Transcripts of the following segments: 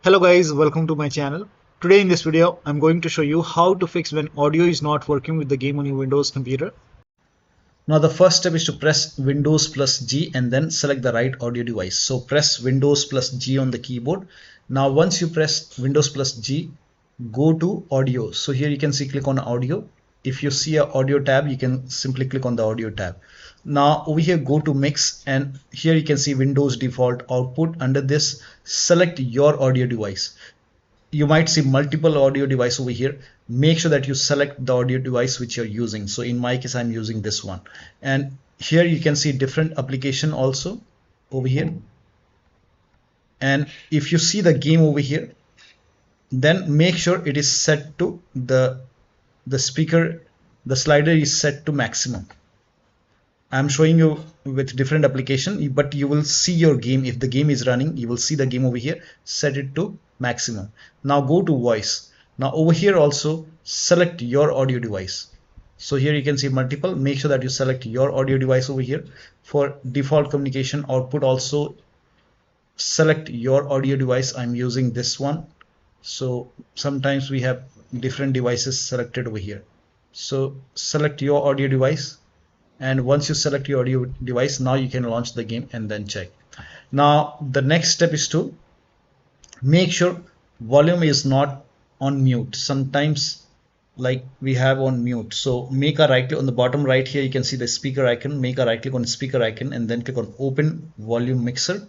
Hello guys, welcome to my channel. Today in this video, I'm going to show you how to fix when audio is not working with the game on your Windows computer. Now the first step is to press Windows plus G and then select the right audio device. So press Windows plus G on the keyboard. Now once you press Windows plus G, go to audio. So here you can see click on audio. If you see a audio tab, you can simply click on the audio tab. Now over here go to mix, and here you can see Windows default output. Under this, select your audio device. You might see multiple audio device over here. Make sure that you select the audio device which you're using. So in my case, I'm using this one, and here you can see different application also over here. And if you see the game over here, then make sure it is set to the speaker, the slider is set to maximum. I'm showing you with different application, but you will see your game. If the game is running, you will see the game over here. Set it to maximum. Now go to voice. Now over here also select your audio device. So here you can see multiple. Make sure that you select your audio device over here. For default communication output also select your audio device. I'm using this one. So sometimes we have different devices selected over here. So select your audio device. And once you select your audio device, now you can launch the game and then check. Now the next step is to make sure volume is not on mute. Sometimes like we have on mute. So make a right click on the bottom right here. You can see the speaker icon. Make a right click on the speaker icon and then click on open volume mixer.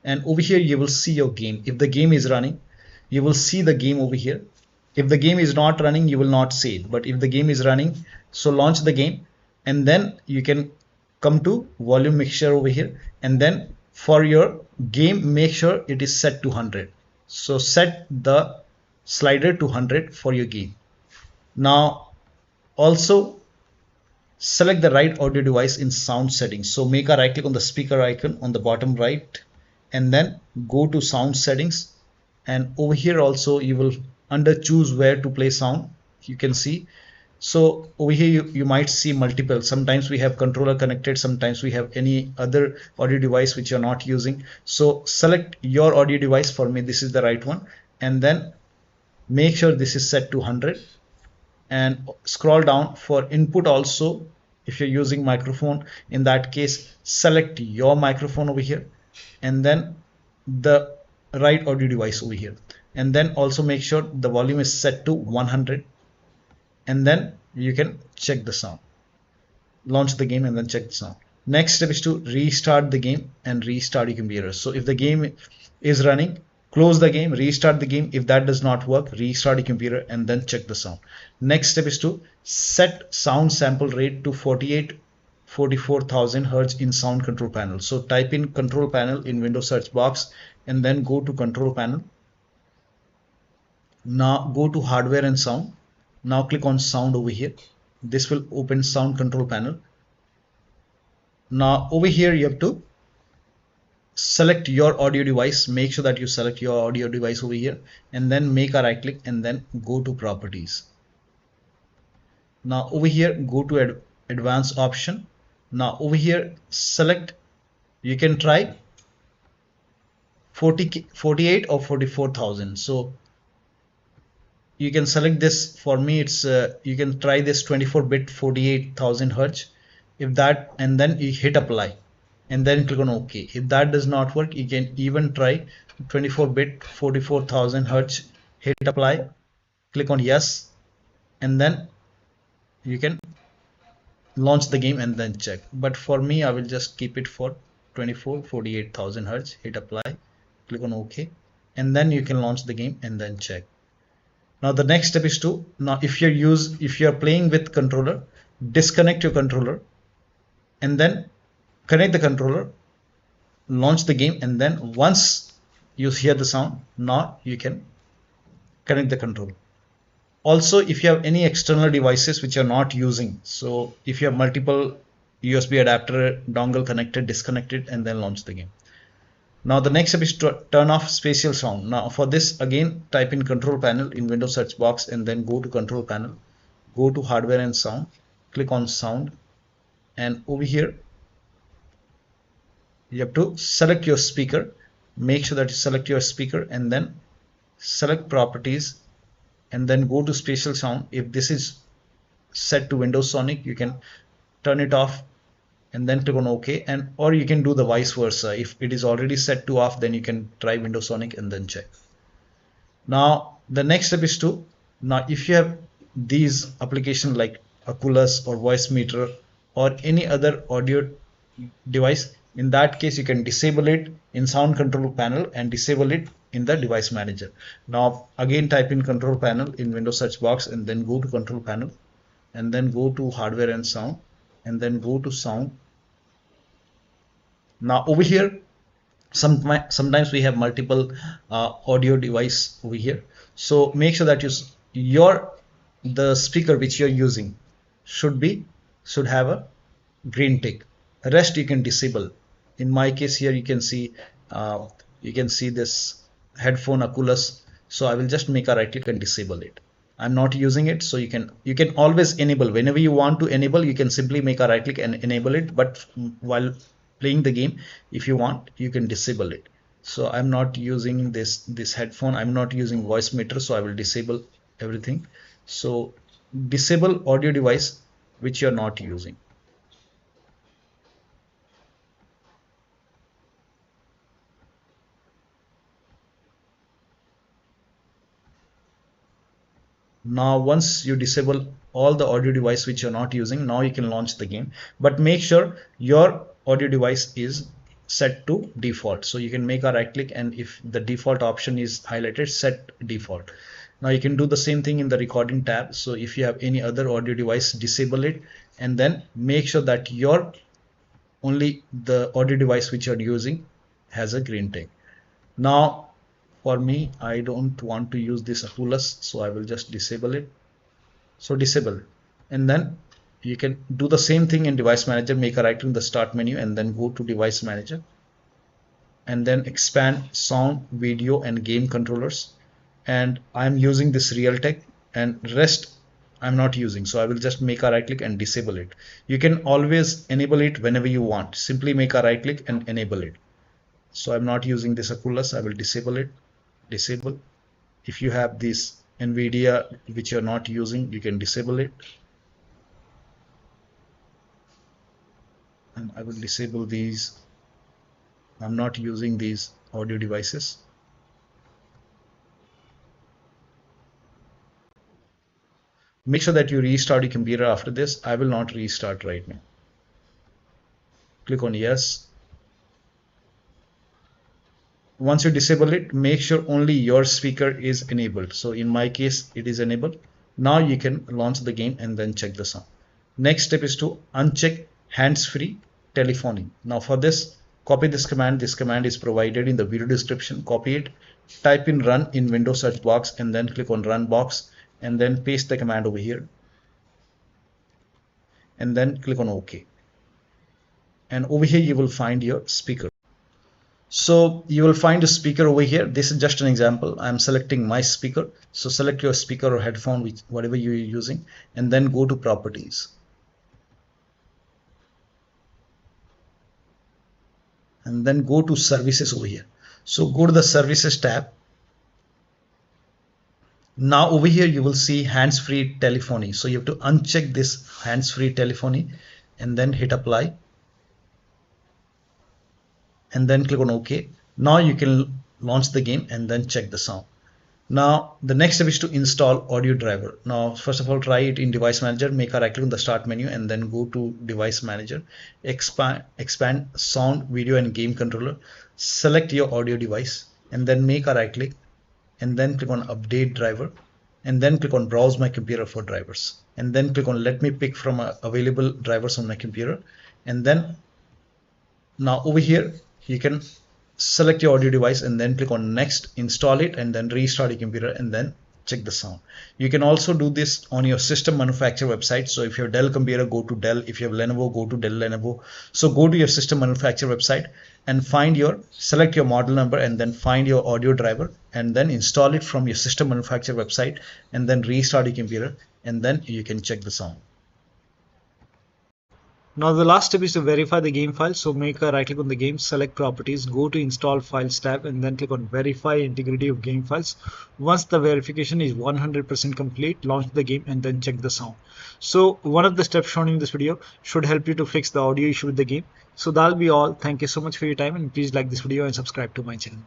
And over here you will see your game. If the game is running, you will see the game over here. If the game is not running, you will not see it. But if the game is running, so launch the game. And then you can come to volume mixture over here, and then for your game make sure it is set to 100. So set the slider to 100 for your game. Now also select the right audio device in sound settings. So make a right click on the speaker icon on the bottom right and then go to sound settings, and over here also you will under choose where to play sound, you can see. So over here you might see multiple. Sometimes we have controller connected, sometimes we have any other audio device which you're not using. So select your audio device. For me this is the right one, and then make sure this is set to 100 and scroll down. For input also, if you're using microphone, in that case select your microphone over here and then the right audio device over here, and then also make sure the volume is set to 100. And then you can check the sound, launch the game and then check the sound. Next step is to restart the game and restart your computer. So if the game is running, close the game, restart the game. If that does not work, restart your computer and then check the sound. Next step is to set sound sample rate to 44,000 Hz in sound control panel. So type in control panel in Windows search box and then go to control panel. Now go to hardware and sound. Now click on sound over here. This will open sound control panel. Now over here you have to select your audio device. Make sure that you select your audio device over here and then make a right click and then go to properties. Now over here go to advanced option. Now over here select, you can try 48 or 44,000. So you can select this. For me it's you can try this 24-bit 48,000 Hz. If that, and then you hit apply and then click on OK. If that does not work, you can even try 24-bit 44,000 Hz. Hit apply, click on yes, and then you can launch the game and then check. But for me I will just keep it for 48,000 Hz. Hit apply, click on OK, and then you can launch the game and then check. Now the next step is to, now if you're playing with controller, disconnect your controller and then connect the controller, launch the game, and then once you hear the sound, now you can connect the controller. Also if you have any external devices which you're not using, so if you have multiple USB adapter dongle connected, disconnect it and then launch the game. Now the next step is to turn off spatial sound. Now for this again type in control panel in Windows search box and then go to control panel, go to hardware and sound, click on sound, and over here you have to select your speaker. Make sure that you select your speaker and then select properties, and then go to spatial sound. If this is set to Windows Sonic, you can turn it off and then click on OK, and or you can do the vice versa. If it is already set to off, then you can try Windows Sonic and then check. Now the next step is to, now if you have these applications like Oculus or voicemeeter or any other audio device, in that case you can disable it in sound control panel and disable it in the device manager. Now again type in control panel in Windows search box and then go to control panel and then go to hardware and sound and then go to sound. Now over here sometimes we have multiple audio device over here, so make sure that the speaker which you're using should have a green tick. The rest you can disable. In my case here you can see this headphone Oculus, so I will just make a right click and disable it. I'm not using it, so you can always enable. Whenever you want to enable, you can simply make a right click and enable it, but while playing the game, if you want, you can disable it. So I'm not using this headphone, I'm not using voicemeeter, so I will disable everything. So disable audio device which you're not using. Now once you disable all the audio device which you're not using, now you can launch the game, but make sure your audio device is set to default. So you can make a right click, and if the default option is highlighted, set default. Now you can do the same thing in the recording tab. So if you have any other audio device, disable it and then make sure that only the audio device which you're using has a green tick. Now for me, I don't want to use this Oculus, so I will just disable it. So disable, and then you can do the same thing in device manager. Make a right click in the start menu and then go to device manager and then expand sound, video and game controllers, and I'm using this Realtek, and rest I'm not using, so I will just make a right click and disable it. You can always enable it whenever you want. Simply make a right click and enable it. So I'm not using this Oculus, I will disable it. Disable. If you have this NVIDIA which you're not using, you can disable it, and I will disable these. I'm not using these audio devices. Make sure that you restart your computer after this. I will not restart right now. Click on yes. Once you disable it, make sure only your speaker is enabled. So in my case, it is enabled. Now you can launch the game and then check the sound. Next step is to uncheck hands-free telephony. Now for this, copy this command. This command is provided in the video description. Copy it, type in run in Windows search box and then click on run box and then paste the command over here and then click on OK. And over here you will find your speaker. So you will find a speaker over here. This is just an example. I'm selecting my speaker. So select your speaker or headphone, whatever you're using, and then go to properties. And then go to services over here. So go to the services tab. Now over here you will see hands-free telephony. So you have to uncheck this hands-free telephony and then hit apply. And then click on OK. Now you can launch the game and then check the sound. Now the next step is to install audio driver. Now first of all, try it in device manager. Make a right click on the start menu and then go to device manager. Expand sound, video and game controller. Select your audio device and then make a right click and then click on update driver and then click on browse my computer for drivers and then click on let me pick from available drivers on my computer. And then now over here you can select your audio device and then click on next, install it and then restart your computer and then check the sound. You can also do this on your system manufacturer website. So if you have Dell computer, go to Dell. If you have Lenovo, go to Dell Lenovo. So go to your system manufacturer website and select your model number and then find your audio driver and then install it from your system manufacturer website and then restart your computer and then you can check the sound. Now the last step is to verify the game file. So make a right click on the game, select properties, go to install files tab, and then click on verify integrity of game files. Once the verification is 100% complete, launch the game and then check the sound. So one of the steps shown in this video should help you to fix the audio issue with the game. So that'll be all. Thank you so much for your time, and please like this video and subscribe to my channel.